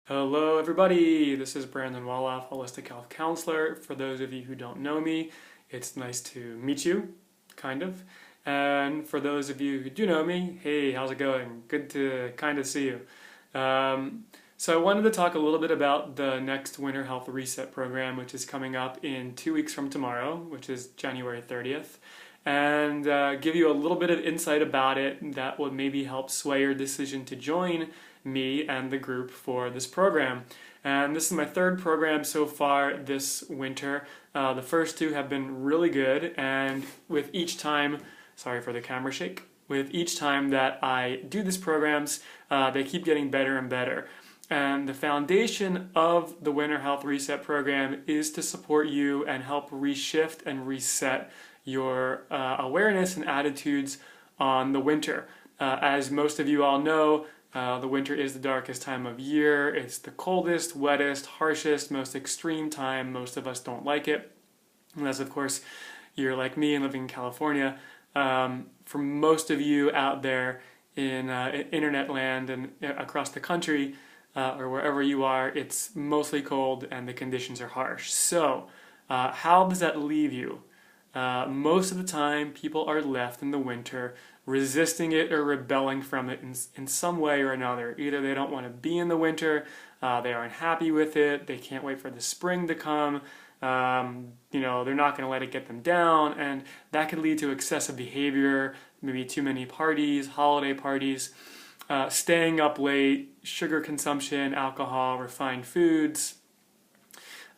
Hello everybody, this is Brandon Waloff, Holistic Health Counselor. For those of you who don't know me, it's nice to meet you, kind of. And for those of you who do know me, hey, how's it going? Good to kind of see you. So I wanted to talk a little bit about the next Winter Health Reset program, which is coming up in 2 weeks from tomorrow, which is January 30th, and give you a little bit of insight about it that will maybe help sway your decision to join me and the group for this program. And this is my third program so far this winter. The first two have been really good, and with each time, sorry for the camera shake, with each time that I do these programs, they keep getting better and better. And the foundation of the Winter Health Reset program is to support you and help reshift and reset your awareness and attitudes on the winter. As most of you all know, the winter is the darkest time of year. It's the coldest, wettest, harshest, most extreme time. Most of us don't like it. Unless, of course, you're like me and living in California. For most of you out there in internet land and across the country, or wherever you are, it's mostly cold and the conditions are harsh. So, how does that leave you? Most of the time, people are left in the winter resisting it or rebelling from it in some way or another. Either they don't want to be in the winter, they aren't happy with it, they can't wait for the spring to come, they're not going to let it get them down, and that can lead to excessive behavior, maybe too many parties, holiday parties, staying up late, sugar consumption, alcohol, refined foods,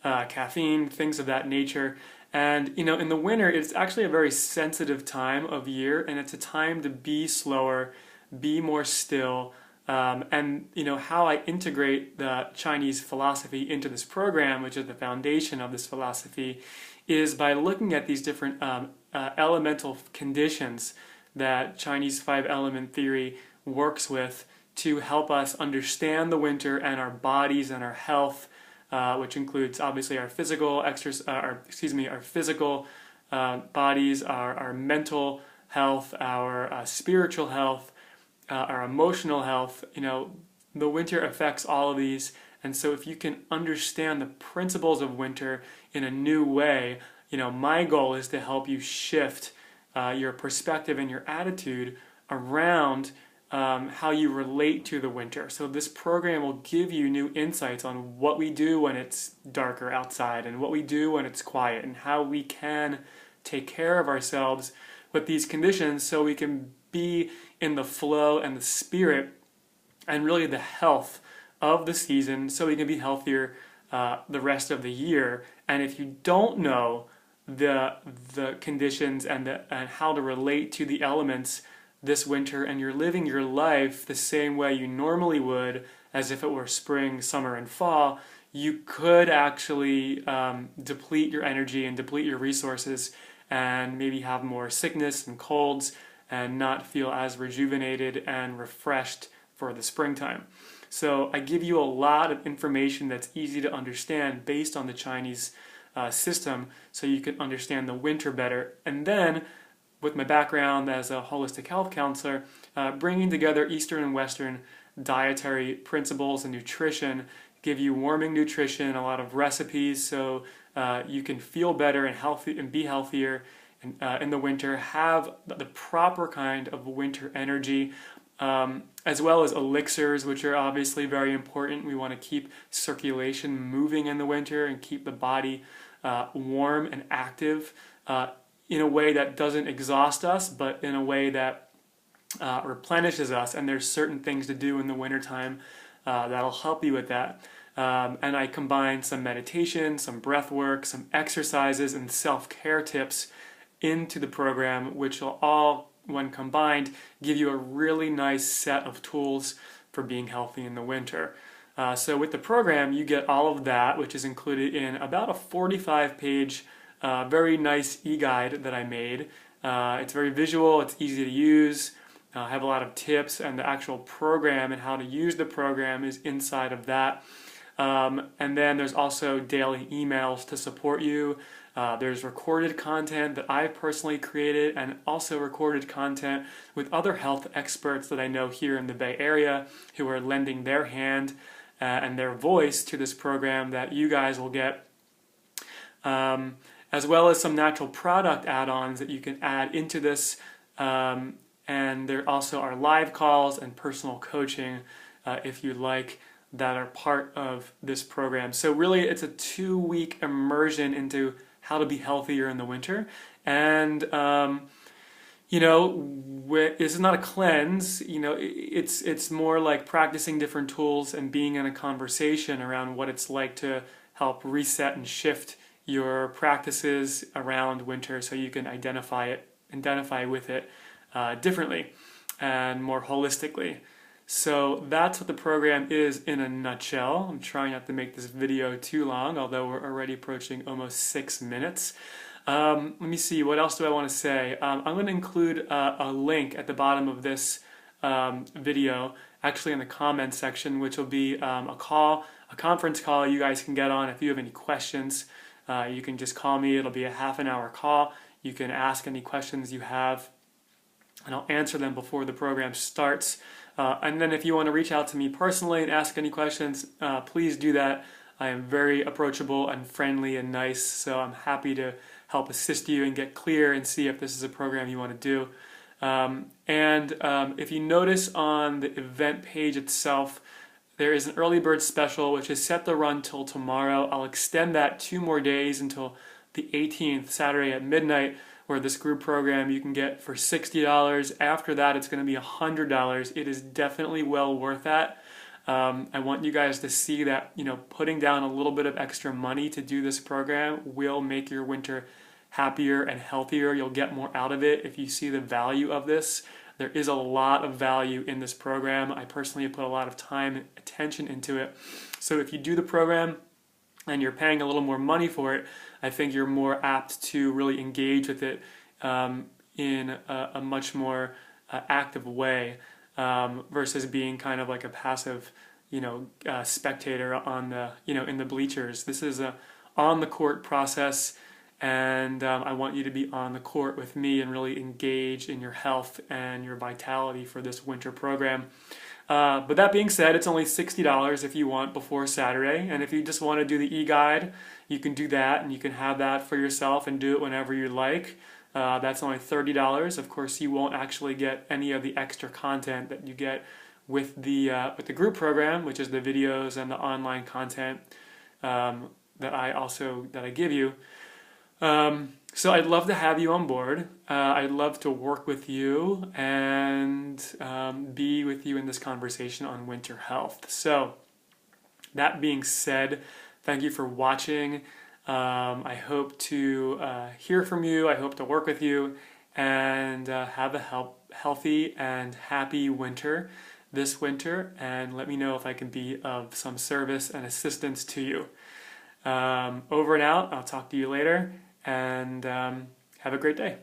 caffeine, things of that nature. And, in the winter, it's actually a very sensitive time of year, and it's a time to be slower, be more still. And, how I integrate the Chinese philosophy into this program, which is the foundation of this philosophy, is by looking at these different elemental conditions that Chinese five-element theory works with to help us understand the winter and our bodies and our health, which includes obviously our physical our physical bodies, our mental health, our spiritual health, our emotional health. The winter affects all of these, and so if you can understand the principles of winter in a new way, my goal is to help you shift your perspective and your attitude around how you relate to the winter. So this program will give you new insights on what we do when it's darker outside and what we do when it's quiet and how we can take care of ourselves with these conditions so we can be in the flow and the spirit and really the health of the season so we can be healthier the rest of the year. And if you don't know the conditions and how to relate to the elements this winter, and you're living your life the same way you normally would as if it were spring, summer, and fall, you could actually deplete your energy and deplete your resources and maybe have more sickness and colds and not feel as rejuvenated and refreshed for the springtime. So I give you a lot of information that's easy to understand based on the Chinese system so you can understand the winter better. And then with my background as a holistic health counselor, bringing together Eastern and Western dietary principles and nutrition, give you warming nutrition, a lot of recipes so you can feel better and healthy and be healthier in the winter, have the proper kind of winter energy, as well as elixirs, which are obviously very important. We want to keep circulation moving in the winter and keep the body warm and active in a way that doesn't exhaust us, but in a way that replenishes us. And there's certain things to do in the wintertime that'll help you with that. And I combine some meditation, some breath work, some exercises, and self-care tips into the program, which will all, when combined, give you a really nice set of tools for being healthy in the winter. So with the program, you get all of that, which is included in about a 45-page very nice e-guide that I made. It's very visual, it's easy to use. I have a lot of tips, and the actual program and how to use the program is inside of that. And then there's also daily emails to support you. There's recorded content that I've personally created, and also recorded content with other health experts that I know here in the Bay Area who are lending their hand and their voice to this program that you guys will get, as well as some natural product add-ons that you can add into this. And there also are live calls and personal coaching, if you like, that are part of this program. So really it's a 2-week immersion into how to be healthier in the winter. And this is not a cleanse. It's more like practicing different tools and being in a conversation around what it's like to help reset and shift your practices around winter, so you can identify with it differently and more holistically. So that's what the program is in a nutshell. I'm trying not to make this video too long, although we're already approaching almost 6 minutes. Let me see, what else do I want to say? I'm going to include a link at the bottom of this video, actually in the comments section, which will be a conference call you guys can get on if you have any questions. You can just call me. It'll be a half-an-hour call. You can ask any questions you have, and I'll answer them before the program starts. And then if you want to reach out to me personally and ask any questions, please do that. I am very approachable and friendly and nice, so I'm happy to help assist you and get clear and see if this is a program you want to do. If you notice on the event page itself, there is an early bird special which is set to run till tomorrow. I'll extend that 2 more days until the 18th, Saturday at midnight, where this group program you can get for $60. After that, it's going to be $100. It is definitely well worth that. I want you guys to see that, putting down a little bit of extra money to do this program will make your winter happier and healthier. You'll get more out of it if you see the value of this. There is a lot of value in this program. I personally have put a lot of time and attention into it. So if you do the program and you're paying a little more money for it, I think you're more apt to really engage with it in a much more active way versus being kind of like a passive, spectator on the, in the bleachers. This is a on-the-court process, and I want you to be on the court with me and really engage in your health and your vitality for this winter program. But that being said, it's only $60 if you want before Saturday, and if you just want to do the e-guide, you can do that, and you can have that for yourself and do it whenever you like. That's only $30. Of course, you won't actually get any of the extra content that you get with the group program, which is the videos and the online content that I give you. So I'd love to have you on board. I'd love to work with you and be with you in this conversation on winter health. So that being said, thank you for watching. I hope to hear from you. I hope to work with you and have a healthy and happy winter this winter, and let me know if I can be of some service and assistance to you. Over and out. I'll talk to you later, and have a great day.